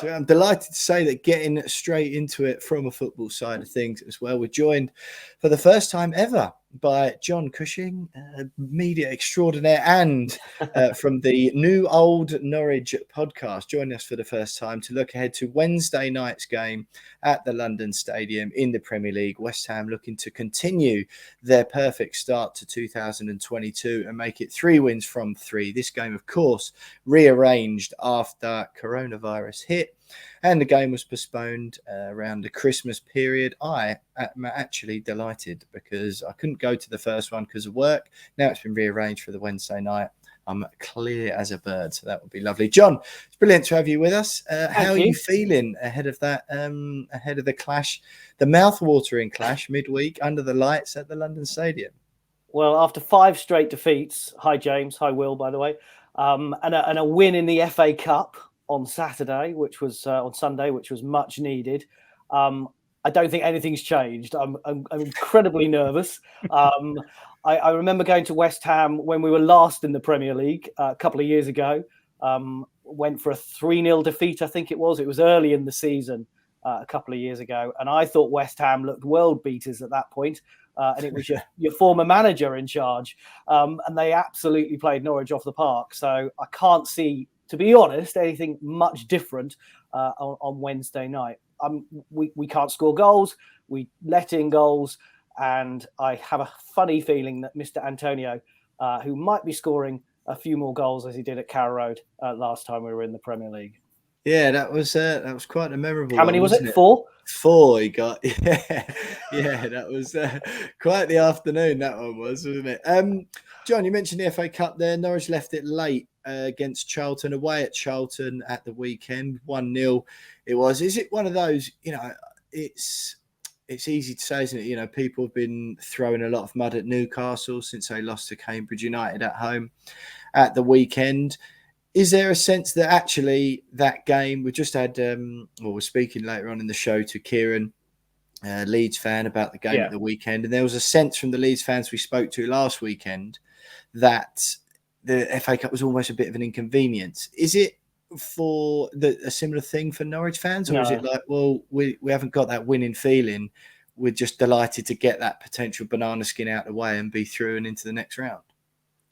I'm delighted to say that getting straight into it from a football side of things as well, we're joined for the first time ever by John Cushing, media extraordinaire, and from the new Old Norwich Podcast, joining us for the first time to look ahead to Wednesday night's game at the London Stadium in the Premier League. West Ham looking to continue their perfect start to 2022 and make it 3 wins from 3. This game, of course, rearranged after coronavirus hit, and the game was postponed around the Christmas period. I am actually delighted because I couldn't go to the first one because of work. Now it's been rearranged for the Wednesday night. I'm clear as a bird, so that would be lovely. John, it's brilliant to have you with us. How are you feeling ahead of that, ahead of the clash, the mouth-watering clash midweek under the lights at the London Stadium? Well, after 5 straight defeats, hi James, hi Will, by the way, and a win in the FA Cup on Saturday, which was on Sunday, which was much needed. I don't think anything's changed. I'm incredibly nervous. I remember going to West Ham when we were last in the Premier League a couple of years ago. Went for a 3-0 defeat, I think it was. It was early in the season a couple of years ago. And I thought West Ham looked world beaters at that point. And it was your former manager in charge. And they absolutely played Norwich off the park. So I can't see, to be honest, anything much different on Wednesday night. We can't score goals. We let in goals. And I have a funny feeling that Mr. Antonio, who might be scoring a few more goals as he did at Carrow Road last time we were in the Premier League. Yeah, that was quite a memorable. How many one, was wasn't it? 4? 4 he got. Yeah, that was quite the afternoon. That one was, wasn't it? John, you mentioned the FA Cup there. Norwich left it late against Charlton, away at Charlton at the weekend, 1-0. It was. Is it one of those? It's easy to say, isn't it? People have been throwing a lot of mud at Newcastle since they lost to Cambridge United at home at the weekend. Is there a sense that actually that game, we just had, we're speaking later on in the show to Kieran, Leeds fan, about the game at the weekend, and there was a sense from the Leeds fans we spoke to last weekend that the FA Cup was almost a bit of an inconvenience. Is it for a similar thing for Norwich fans, or is it like, well, we haven't got that winning feeling, we're just delighted to get that potential banana skin out of the way and be through and into the next round?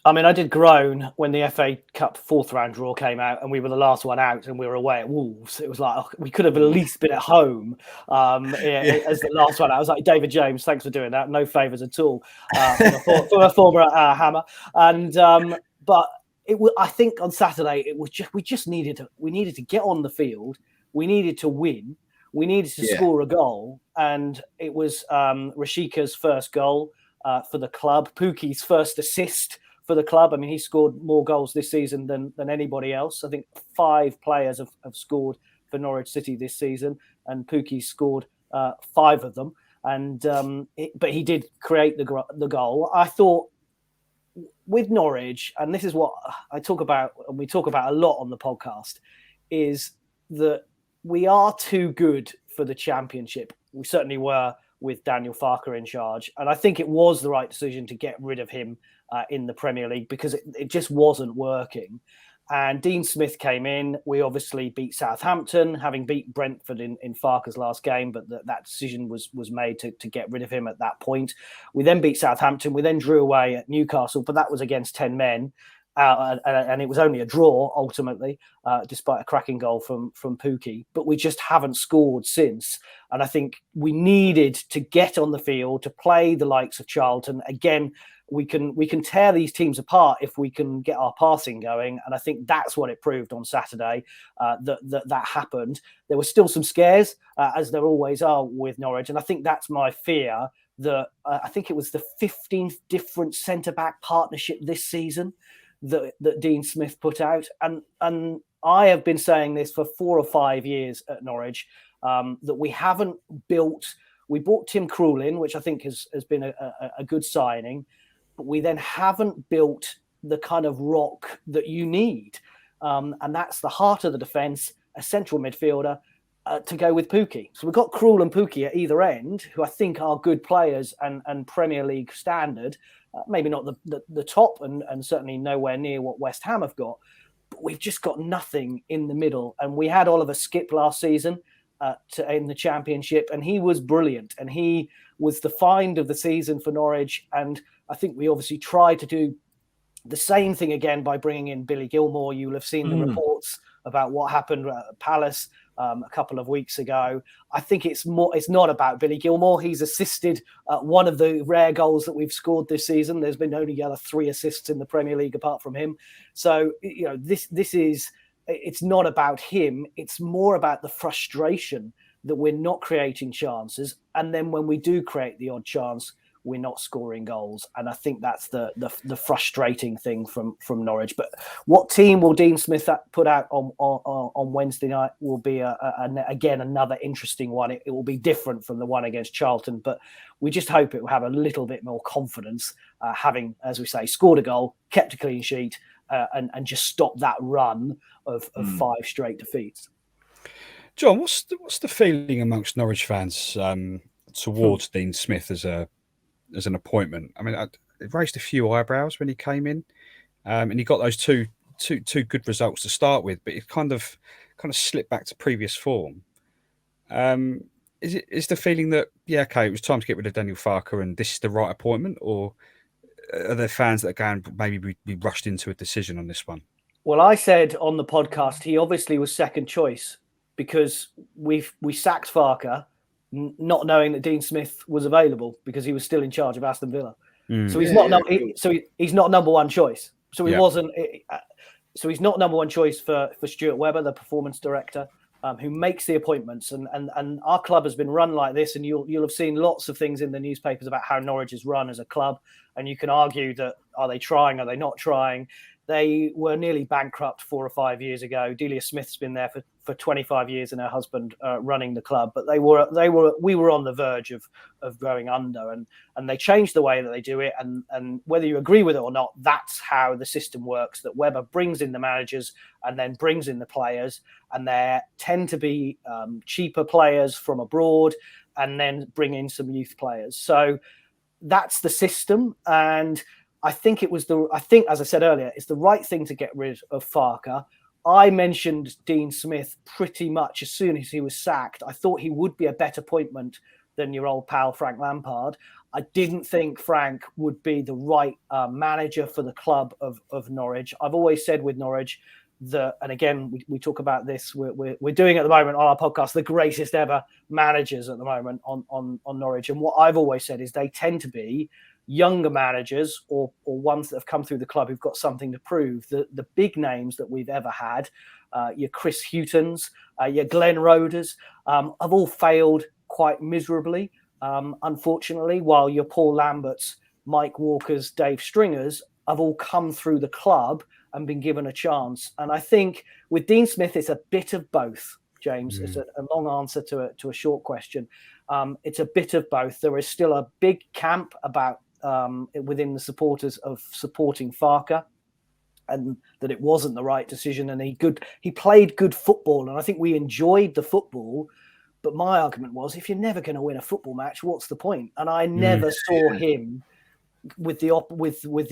I mean, I did groan when the FA Cup 4th round draw came out and we were the last one out and we were away at Wolves. It was like, we could have at least been at home as the last one out. I was like, David James, thanks for doing that. No favours at all from a former Hammer. And but I think on Saturday it was we needed to get on the field. We needed to win. We needed to score a goal, and it was Rashika's first goal for the club. Pukki's first assist for the club. I mean, he scored more goals this season than anybody else. I think 5 players have scored for Norwich City this season, and Pukki scored 5 of them. And but he did create the goal. I thought with Norwich, and this is what I talk about, and we talk about a lot on the podcast, is that we are too good for the Championship. We certainly were with Daniel Farke in charge. And I think it was the right decision to get rid of him in the Premier League because it just wasn't working. And Dean Smith came in. We obviously beat Southampton, having beat Brentford in Farke's last game, but that decision was made to get rid of him at that point. We then beat Southampton. We then drew away at Newcastle, but that was against 10 men. And it was only a draw, ultimately, despite a cracking goal from Pukki. But we just haven't scored since. And I think we needed to get on the field to play the likes of Charlton. Again, we can tear these teams apart if we can get our passing going. And I think that's what it proved on Saturday, that happened. There were still some scares, as there always are with Norwich. And I think that's my fear, that I think it was the 15th different centre-back partnership this season that Dean Smith put out. And I have been saying this for 4 or 5 years at Norwich, that we haven't built. We bought Tim Krul in, which I think has been a good signing, but we then haven't built the kind of rock that you need. And that's the heart of the defence, a central midfielder to go with Pukki. So we've got Krul and Pukki at either end, who I think are good players and Premier League standard. Maybe not the top and certainly nowhere near what West Ham have got. but we've just got nothing in the middle. And we had Oliver Skip last season in the Championship, and he was brilliant, and he was the find of the season for Norwich. And I think we obviously tried to do the same thing again by bringing in Billy Gilmore. You will have seen the reports about what happened at Palace a couple of weeks ago. I think it's not about Billy Gilmore. He's assisted one of the rare goals that we've scored this season. There's been only the other 3 assists in the Premier League apart from him. So, it's not about him. It's more about the frustration that we're not creating chances. And then when we do create the odd chance, we're not scoring goals. And I think that's the frustrating thing from Norwich. But what team will Dean Smith put out on Wednesday night will be, again, another interesting one. It will be different from the one against Charlton, but we just hope it will have a little bit more confidence, having, as we say, scored a goal, kept a clean sheet, and just stop that run of 5 straight defeats. John, what's the feeling amongst Norwich fans towards Dean Smith as an appointment? I mean, it raised a few eyebrows when he came in, and he got those two good results to start with, but it kind of slipped back to previous form. Is the feeling that it was time to get rid of Daniel Farke and this is the right appointment, or are there fans that are going maybe we rushed into a decision on this one? Well, I said on the podcast he obviously was second choice because we sacked Farke, not knowing that Dean Smith was available because he was still in charge of Aston Villa. So he's he's not number one choice. So he wasn't. So he's not number one choice for Stuart Webber, the performance director, who makes the appointments. And our club has been run like this. And you'll have seen lots of things in the newspapers about how Norwich is run as a club. And you can argue that, are they trying? Are they not trying? They were nearly bankrupt 4 or 5 years ago. Delia Smith's been there for 25 years and her husband running the club. But we were on the verge of going under, and they changed the way that they do it. And whether you agree with it or not, that's how the system works. That Webber brings in the managers and then brings in the players, and there tend to be cheaper players from abroad, and then bring in some youth players. So that's the system. And I think as I said earlier, it's the right thing to get rid of Farke. I mentioned Dean Smith pretty much as soon as he was sacked. I thought he would be a better appointment than your old pal Frank Lampard. I didn't think Frank would be the right manager for the club of Norwich. I've always said with Norwich that, and again, we talk about this, we're doing at the moment on our podcast, the greatest ever managers at the moment on Norwich. And what I've always said is they tend to be younger managers or ones that have come through the club who've got something to prove. The big names that we've ever had, your Chris Hutons, your Glenn Roders, have all failed quite miserably, unfortunately, while your Paul Lamberts, Mike Walkers, Dave Stringers have all come through the club and been given a chance. And I think with Dean Smith, it's a bit of both, James. It's a long answer to a short question. It's a bit of both. There is still a big camp about within the supporters of supporting Farke, and that it wasn't the right decision. And he played good football, and I think we enjoyed the football. But my argument was, if you're never going to win a football match, what's the point? And I never saw him with the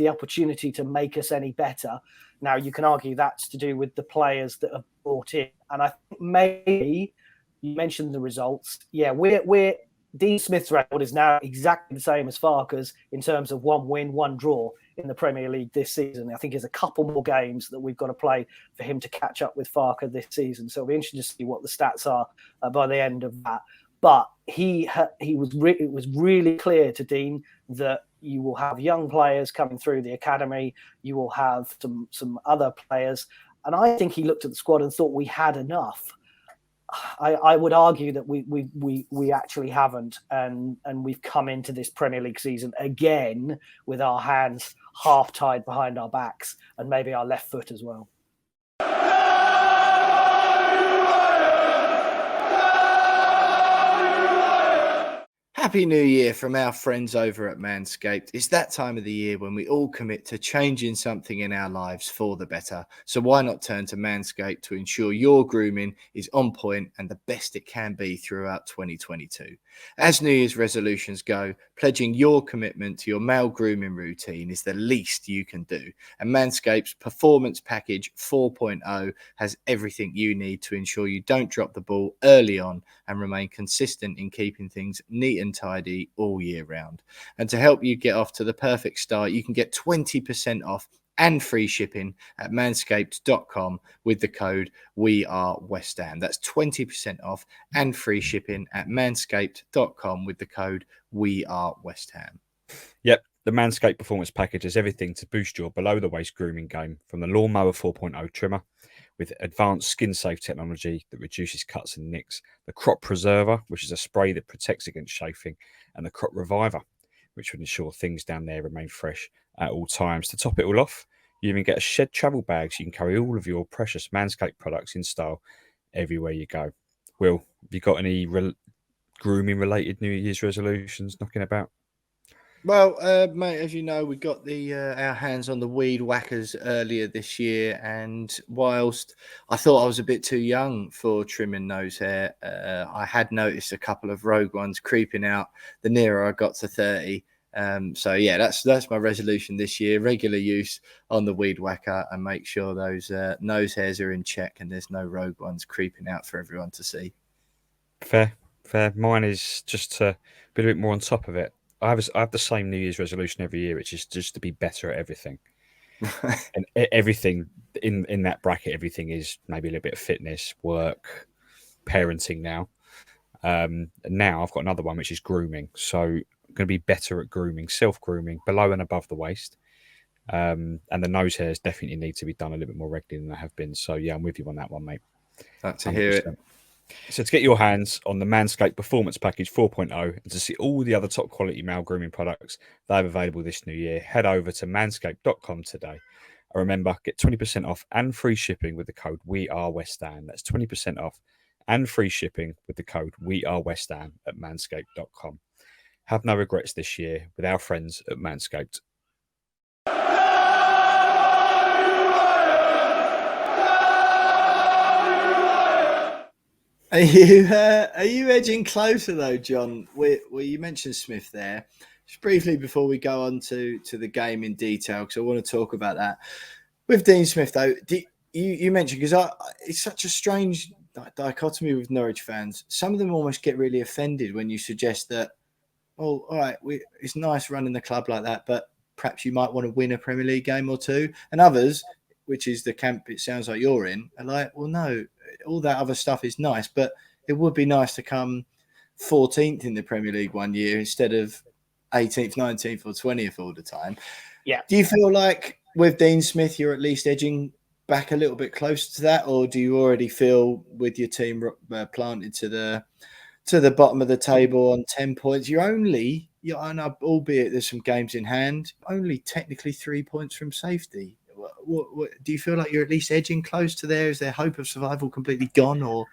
opportunity to make us any better. Now you can argue that's to do with the players that are brought in, and I think maybe you mentioned the results. Yeah, we're Dean Smith's record is now exactly the same as Farke's in terms of 1 win, 1 draw in the Premier League this season. I think there's a couple more games that we've got to play for him to catch up with Farke this season. So it'll be interesting to see what the stats are by the end of that. But it was really clear to Dean that you will have young players coming through the academy. You will have some other players. And I think he looked at the squad and thought we had enough. I would argue that we actually haven't, and we've come into this Premier League season again with our hands half tied behind our backs and maybe our left foot as well. Happy New Year from our friends over at Manscaped. It's that time of the year when we all commit to changing something in our lives for the better. So why not turn to Manscaped to ensure your grooming is on point and the best it can be throughout 2022. As New Year's resolutions go, pledging your commitment to your male grooming routine is the least you can do. And Manscaped's Performance Package 4.0 has everything you need to ensure you don't drop the ball early on and remain consistent in keeping things neat and tidy all year round. And to help you get off to the perfect start, you can get 20% off and free shipping at manscaped.com with the code WeAreWestHam. That's 20% off and free shipping at manscaped.com with the code WeAreWestHam. Yep, the Manscaped Performance Package has everything to boost your below-the-waist grooming game, from the Lawnmower 4.0 trimmer with advanced skin-safe technology that reduces cuts and nicks, the Crop Preserver, which is a spray that protects against chafing, and the Crop Reviver, which would ensure things down there remain fresh at all times. To top it all off, you even get a shed travel bag so you can carry all of your precious Manscaped products in style everywhere you go. Will, have you got any grooming-related New Year's resolutions knocking about? Well, mate, as you know, we got our hands on the weed whackers earlier this year, and whilst I thought I was a bit too young for trimming nose hair, I had noticed a couple of rogue ones creeping out the nearer I got to 30. So yeah, that's my resolution this year: regular use on the weed whacker, and make sure those nose hairs are in check and there's no rogue ones creeping out for everyone to see. Fair. Mine is just to be a bit more on top of it. I have the same New Year's resolution every year, which is just to be better at everything. And everything in that bracket, everything is maybe a little bit of fitness, work, parenting now. And now I've got another one, which is grooming. So I'm going to be better at grooming, self-grooming, below and above the waist. And the nose hairs definitely need to be done a little bit more regularly than they have been. So yeah, I'm with you on that one, mate. Like to hear it. So to get your hands on the Manscaped Performance Package 4.0 and to see all the other top quality male grooming products they have available this new year, head over to manscaped.com today. And remember, get 20% off and free shipping with the code WeAreWestHam. That's 20% off and free shipping with the code WeAreWestHam at manscaped.com. Have no regrets this year with our friends at Manscaped. Are you edging closer though, John? You mentioned Smith there. Just briefly before we go on to the game in detail, because I want to talk about that. With Dean Smith though, you mentioned, because it's such a strange dichotomy with Norwich fans. Some of them almost get really offended when you suggest that, oh, all right, it's nice running the club like that, but perhaps you might want to win a Premier League game or two. And others, which is the camp it sounds like you're in, are like, well, no, all that other stuff is nice, but it would be nice to come 14th in the Premier League one year instead of 18th, 19th or 20th all the time. Yeah. Do you feel like with Dean Smith, you're at least edging back a little bit closer to that, or do you already feel with your team planted to the bottom of the table on 10 points? Albeit there's some games in hand, only technically 3 points from safety. What do you feel like you're at least edging close to there? Is there hope of survival completely gone, or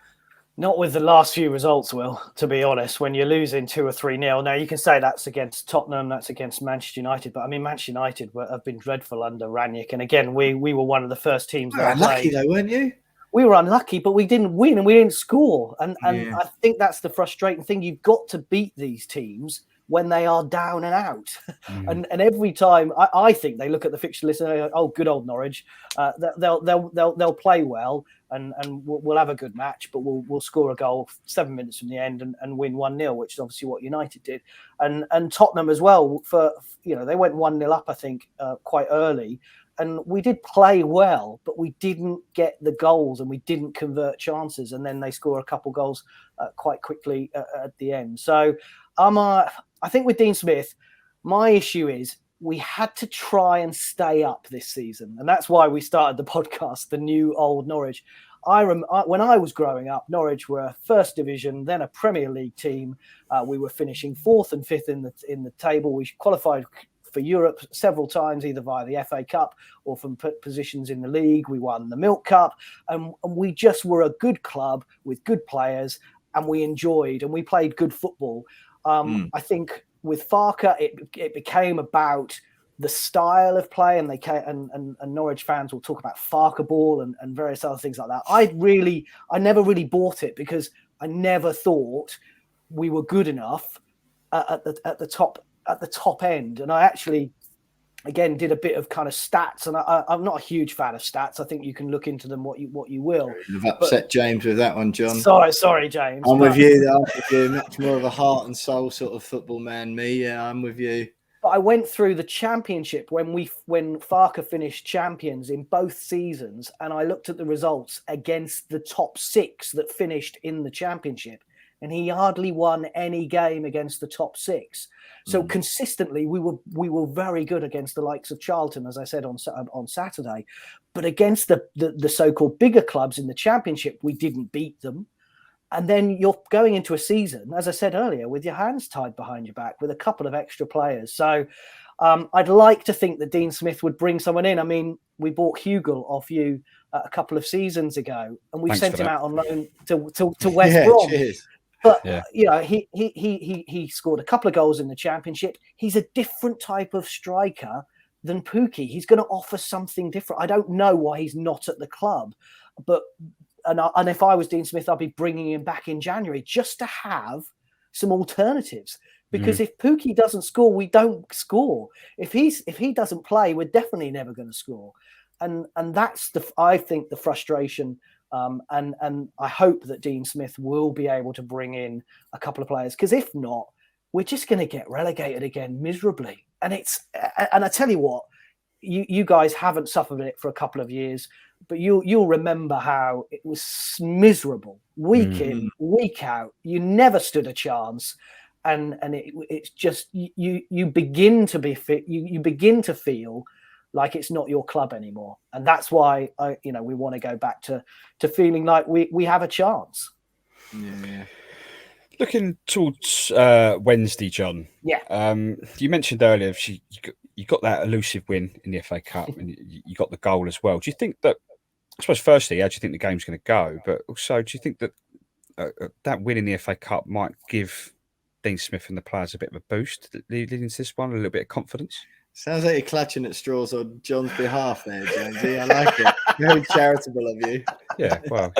not with the last few results, Will, to be honest? When you're losing 2 or 3-0, now you can say that's against Tottenham, that's against Manchester United, but I mean, Manchester United have been dreadful under Ranić, and again, we were one of the first teams that unlucky though, weren't you? We were unlucky, but we didn't win and we didn't score, and I think that's the frustrating thing. You've got to beat these teams when they are down and out. And every time I think they look at the fixture list and they go, oh, good old Norwich, they'll play well and we'll have a good match, but we'll score a goal 7 minutes from the end and win 1-0, which is obviously what United did. And Tottenham as well, they went 1-0 up, I think, quite early. And we did play well, but we didn't get the goals and we didn't convert chances. And then they score a couple goals quite quickly at the end. So I think with Dean Smith, my issue is we had to try and stay up this season. And that's why we started the podcast, The New Old Norwich. When I was growing up, Norwich were first division, then a Premier League team. We were finishing 4th and 5th in the table. We qualified for Europe several times, either via the FA Cup or from positions in the league. We won the Milk Cup, and we just were a good club with good players, and we enjoyed and we played good football. I think with Farke, it became about the style of play, and and Norwich fans will talk about Farke ball and various other things like that. I never really bought it because I never thought we were good enough at the top end. And I actually, again, did a bit of kind of stats, and I'm not a huge fan of stats. I think you can look into them what you will. You've upset James with that one, John. Sorry, James. I'm with you. I'm with you. Much more of a heart and soul sort of football man. Me, yeah, I'm with you. But I went through the championship when Farke finished champions in both seasons, and I looked at the results against the top 6 that finished in the championship, and he hardly won any game against the top 6. So consistently, we were very good against the likes of Charlton, as I said on Saturday, but against the so-called bigger clubs in the championship, we didn't beat them. And then you're going into a season, as I said earlier, with your hands tied behind your back with a couple of extra players. So I'd like to think that Dean Smith would bring someone in. I mean, we bought Hugel off you a couple of seasons ago, and we sent him out on loan to West Brom. Cheers. But he scored a couple of goals in the championship. He's a different type of striker than Pukki. He's going to offer something different. I don't know why he's not at the club, but. And if I was Dean Smith, I'd be bringing him back in January just to have some alternatives. Because if Pukki doesn't score, we don't score. If he doesn't play, we're definitely never going to score. And that's I think the frustration. And I hope that Dean Smith will be able to bring in a couple of players. Because if not, we're just going to get relegated again miserably. And I tell you what, you guys haven't suffered it for a couple of years. But you'll remember how it was miserable week in, week out. You never stood a chance, and it's just you begin to be fit. You begin to feel like it's not your club anymore, and that's why we want to go back to feeling like we have a chance. Yeah. Looking towards Wednesday, John. Yeah. You mentioned earlier you got that elusive win in the FA Cup, and you got the goal as well. Do you think that? I suppose, firstly, how do you think the game's going to go? But also, do you think that that win in the FA Cup might give Dean Smith and the players a bit of a boost leading into this one, a little bit of confidence? Sounds like you're clutching at straws on John's behalf there, Jonesy. I like it. Very charitable of you. Yeah, well.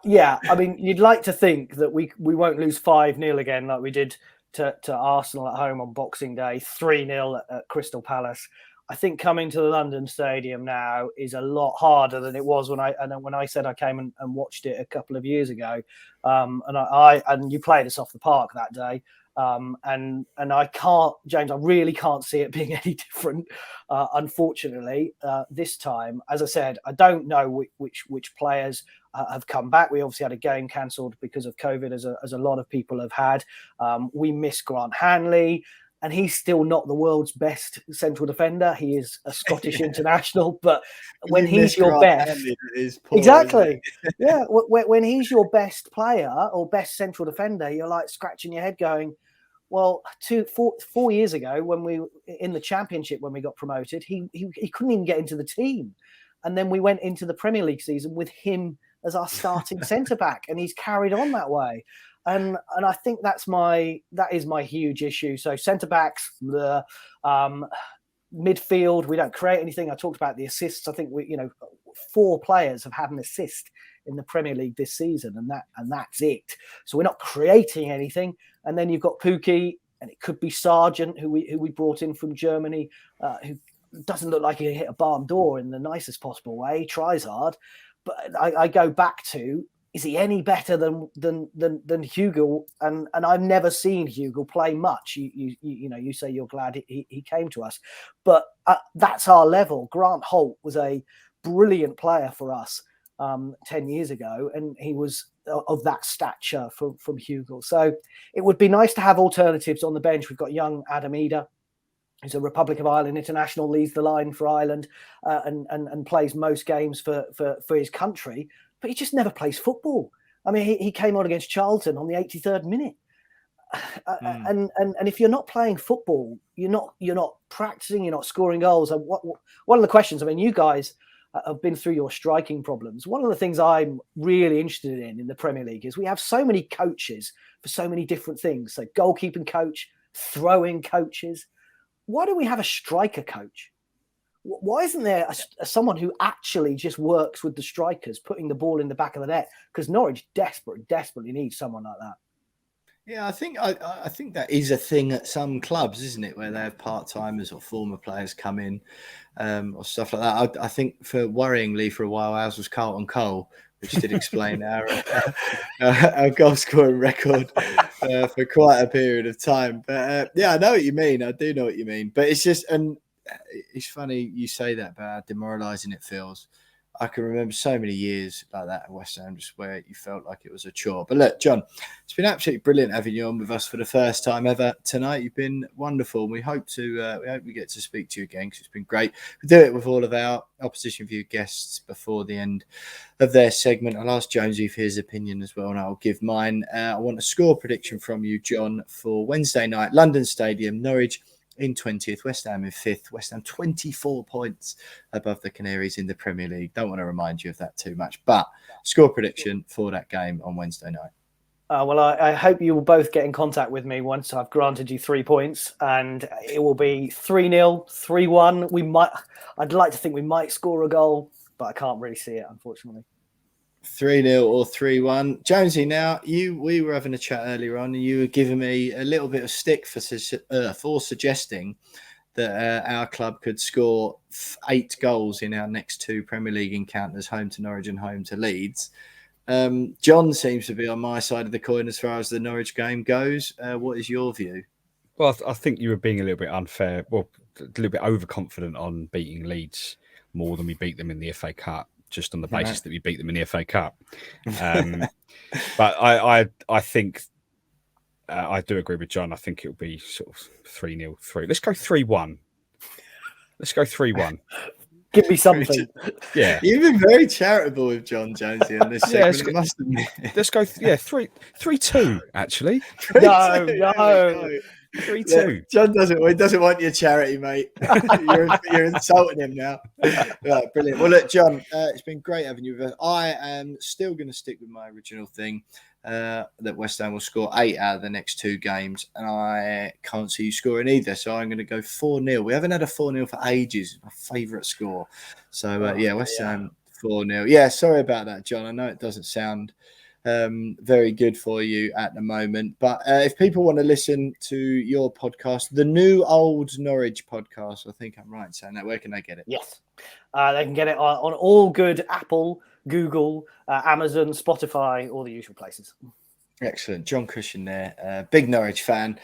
Yeah, I mean, you'd like to think that we won't lose 5-0 again like we did to Arsenal at home on Boxing Day, 3-0 at Crystal Palace. I think coming to the London Stadium now is a lot harder than it was when I said I came and watched it a couple of years ago. And you played us off the park that day. And I can't, James, I really can't see it being any different. Unfortunately, this time, as I said, I don't know which players have come back. We obviously had a game cancelled because of COVID, as a lot of people have had. We miss Grant Hanley. And he's still not the world's best central defender. He is a Scottish international, but when he's your best, exactly, yeah. When he's your best player or best central defender, you're like scratching your head, going, "Well, 4 years ago, when we in the Championship when we got promoted, he couldn't even get into the team, and then we went into the Premier League season with him as our starting centre back, and he's carried on that way." And I think that is my huge issue. So centre backs, the midfield, we don't create anything. I talked about the assists. I think 4 players have had an assist in the Premier League this season, and that's it. So we're not creating anything. And then you've got Pukki, and it could be Sargent, who we brought in from Germany, who doesn't look like he can hit a barn door in the nicest possible way. He tries hard, but I go back to, is he any better than Hugel? And I've never seen Hugel play much. You say you're glad he came to us, but that's our level. Grant Holt was a brilliant player for us 10 years ago, and he was of that stature from Hugel. So it would be nice to have alternatives on the bench. We've got young Adam Eder, who's a Republic of Ireland international, leads the line for Ireland, and plays most games for his country. But he just never plays football. I mean, he came on against Charlton on the 83rd minute. And if you're not playing football, you're not practicing, you're not scoring goals. And one of the questions, I mean, you guys have been through your striking problems. One of the things I'm really interested in the Premier League is we have so many coaches for so many different things. So goalkeeping coach, throwing coaches. Why do we have a striker coach? Why isn't there someone who actually just works with the strikers, putting the ball in the back of the net? Because Norwich desperately needs someone like that. Yeah, I think that is a thing at some clubs, isn't it, where they have part-timers or former players come in or stuff like that. I think worryingly for a while, ours was Carlton Cole, which did explain our goal scoring record for quite a period of time. But yeah, I know what you mean. I do know what you mean. But it's just, and it's funny you say that about how demoralising it feels. I can remember so many years like that at West Ham, just where you felt like it was a chore. But look, John, it's been absolutely brilliant having you on with us for the first time ever tonight. You've been wonderful. And we hope we get to speak to you again, because it's been great. We do it with all of our Opposition View guests before the end of their segment. I'll ask Jonesy for his opinion as well, and I'll give mine. I want a score prediction from you, John, for Wednesday night, London Stadium, Norwich in 20th, West Ham in 5th. West Ham 24 points above the Canaries in the Premier League. Don't want to remind you of that too much, but score prediction for that game on Wednesday night. Well, I hope you will both get in contact with me once I've granted you 3 points, and it will be 3-0, 3-1. I'd like to think we might score a goal, but I can't really see it, unfortunately. 3-0 or 3-1. Jonesy, now we were having a chat earlier on, and you were giving me a little bit of stick for suggesting that our club could score 8 goals in our next 2 Premier League encounters, home to Norwich and home to Leeds. John seems to be on my side of the coin as far as the Norwich game goes. What is your view? Well, I think you were being a little bit unfair, well, a little bit overconfident on beating Leeds more than we beat them in the FA Cup, just on the basis that we beat them in the FA Cup. But I think I do agree with John. I think it'll be sort of 3-0, 3. Let's go 3-1. Let's go 3-1. Give me something. Yeah. You've been very charitable with John Jonesy on this segment. Yeah, let's go 3-2, actually. 3-2. No. 3-2. Yeah, John doesn't want your charity, mate. you're insulting him now. Right, brilliant. Well, look, John, it's been great having you with us. I am still going to stick with my original thing that West Ham will score 8 out of the next 2 games, and I can't see you scoring either. So I'm going to go 4-0. We haven't had a 4-0 for ages. My favourite score. So West Ham 4-0. Yeah, sorry about that, John. I know it doesn't sound very good for you at the moment, but if people want to listen to your podcast, the new Old Norwich Podcast, I think I'm right in saying that, where can they get it? Yes, they can get it on all good Apple, Google, Amazon, Spotify, all the usual places. Excellent. John Cushing there, big Norwich fan.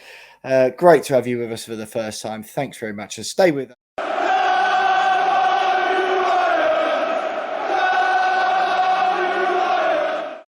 Great to have you with us for the first time. Thanks very much, and stay with us.